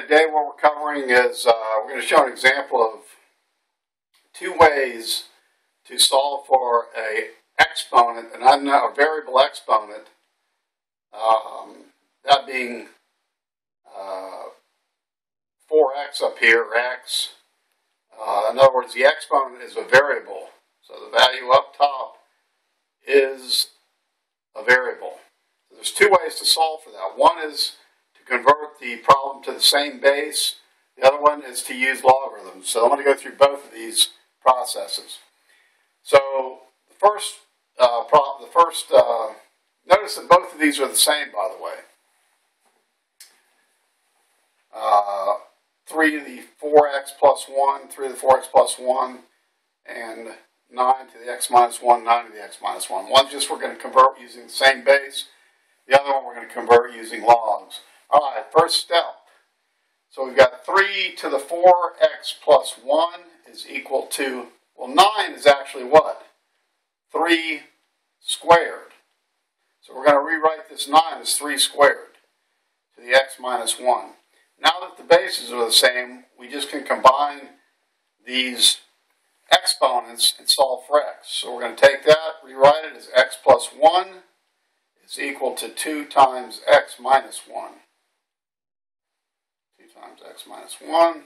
today what we're covering is we're going to show an example of two ways to solve for a exponent, an unknown, a variable exponent, that being 4x up here, or x. In other words, the exponent is a variable, so the value up top is a variable. So there's two ways to solve for that. One is to convert the problem to the same base. The other one is to use logarithms. So I'm going to go through both of these processes. So the first, notice that both of these are the same, by the way. 3 to the 4x plus 1, 3 to the 4x plus 1, and 9 to the x minus 1, 9 to the x minus 1. One's just we're going to convert using the same base. The other one we're going to convert using logs. All right, first step. So we've got 3 to the 4x plus 1 is equal to, well, 9 is actually what? 3 squared. So we're going to rewrite this 9 as 3 squared to the x minus 1. Now that the bases are the same, we just can combine these exponents and solve for x. So we're going to take that, rewrite it as x plus 1 is equal to 2 times x minus 1. 2 times x minus 1.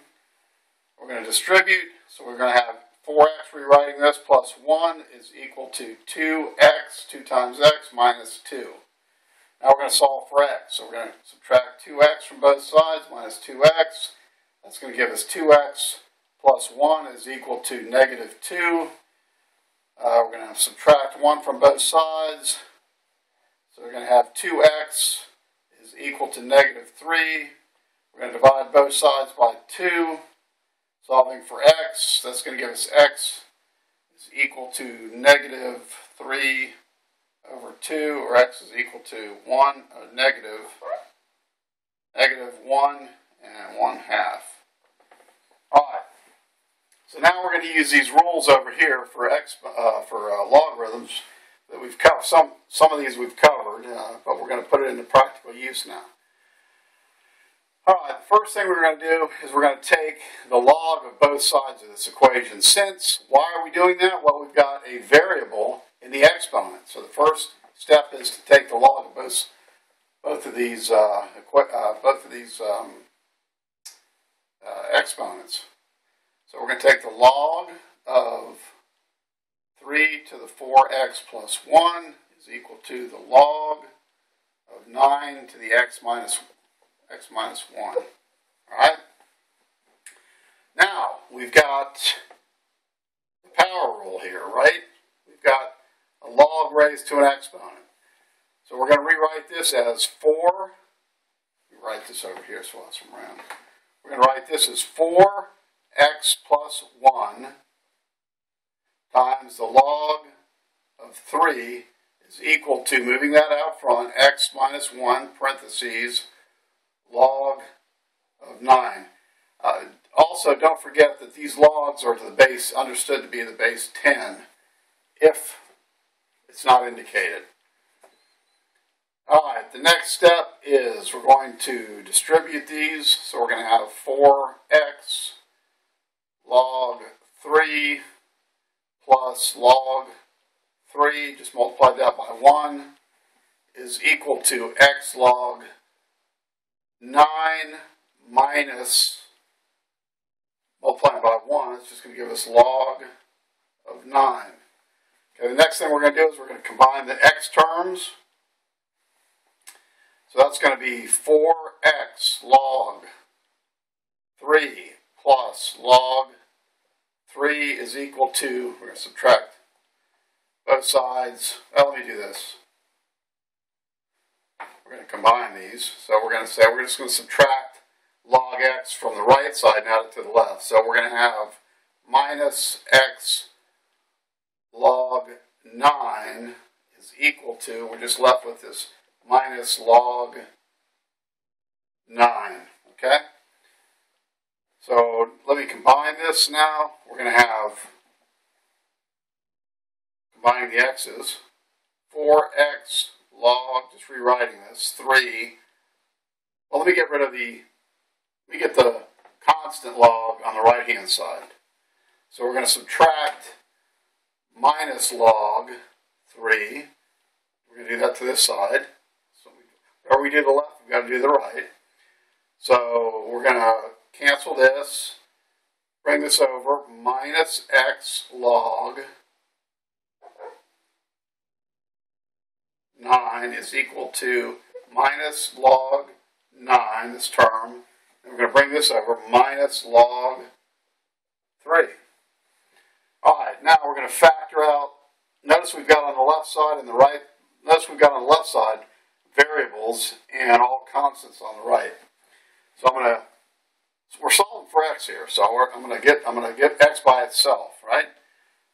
We're going to distribute, so we're going to have 4x rewriting this plus 1 is equal to 2x, 2 times x minus 2. Now we're going to solve for x. So we're going to subtract 2x from both sides minus 2x. That's going to give us 2x plus 1 is equal to negative 2. We're going to subtract 1 from both sides. So we're going to have 2x is equal to negative 3. We're going to divide both sides by 2. Solving for x, that's going to give us x is equal to negative 3 over 2, or x is equal to 1, negative 1 and 1/2. Alright, so now we're going to use these rules over here for logarithms that we've covered. Some of these we've covered, but we're going to put it into practical use now. Alright, the first thing we're going to do is we're going to take the log of both sides of this equation. Why are we doing that? Well, we've got a variable in the exponent. So the first step is to take the log of both of these exponents. So we're going to take the log of 3 to the 4x plus 1 is equal to the log of 9 to the x minus 1. Alright? Now, we've got the power rule here, right? We've got a log raised to an exponent. So we're going to rewrite this as 4. Write this over here so it's around. We're going to write this as 4x plus 1 times the log of 3 is equal to, moving that out front, x minus 1 parentheses log of 9. Also, don't forget that these logs are to the base, understood to be the base 10, if it's not indicated. Alright, the next step is we're going to distribute these. So we're going to have 4x log 3 plus log 3, just multiply that by 1, is equal to x log 9 minus, multiplying by 1, it's just going to give us log of 9. Okay, the next thing we're going to do is we're going to combine the x terms. So that's going to be 4x log 3 plus log 3 is equal to, we're going to subtract both sides. Well, let me do this. We're going to combine these. So we're going to say we're just going to subtract log x from the right side and add it to the left. So we're going to have minus x log 9 is equal to, we're just left with this minus log 9. Okay? So let me combine this now. We're going to have, combining the x's, 4x log, just rewriting this, 3. Well, let me get rid of the we get the constant log on the right-hand side. So we're going to subtract minus log 3. We're going to do that to this side. So wherever we do the left, we've got to do the right. So we're going to cancel this, bring this over, minus x log 9 is equal to minus log 9, this term. And we're going to bring this over, minus log 3. Alright, now we're going to factor out, notice we've got on the left side and the right, notice we've got on the left side variables and all constants on the right. So we're solving for x here, so I'm going to get x by itself, right?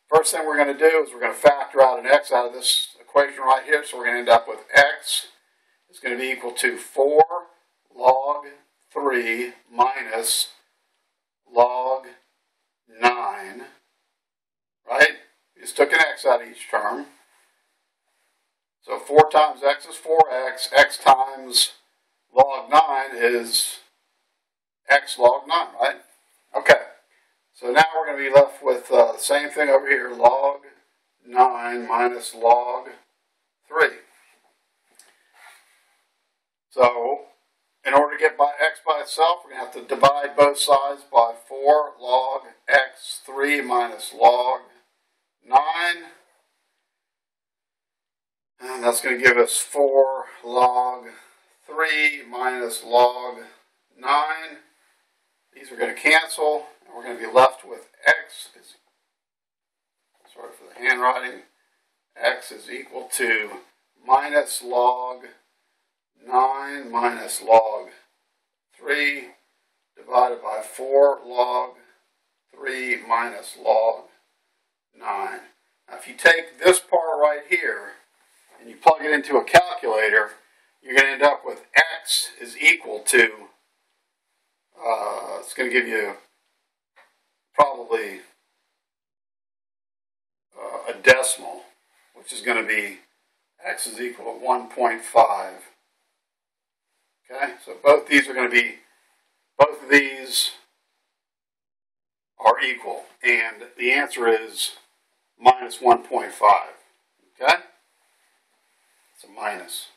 First thing we're going to do is we're going to factor out an x out of this equation right here, so we're going to end up with x is going to be equal to 4 log 3 minus log 9, right? We just took an x out of each term. So 4 times x is 4x, x times log 9 is x log 9, right? Okay, so now we're going to be left with the same thing over here, log 9 minus log 3. So, in order to get by x by itself, we're going to have to divide both sides by 4 log x 3 minus log 9. And that's going to give us 4 log 3 minus log 9. These are going to cancel, and we're going to be left with x is, sorry for the handwriting, x is equal to minus log 9 minus log 3 divided by 4 log 3 minus log 9. Now if you take this part right here and you plug it into a calculator, you're going to end up with x is equal to, it's going to give you probably a decimal, which is going to be x is equal to 1.5. Okay, so both of these are equal, and the answer is minus 1.5. Okay, it's a minus.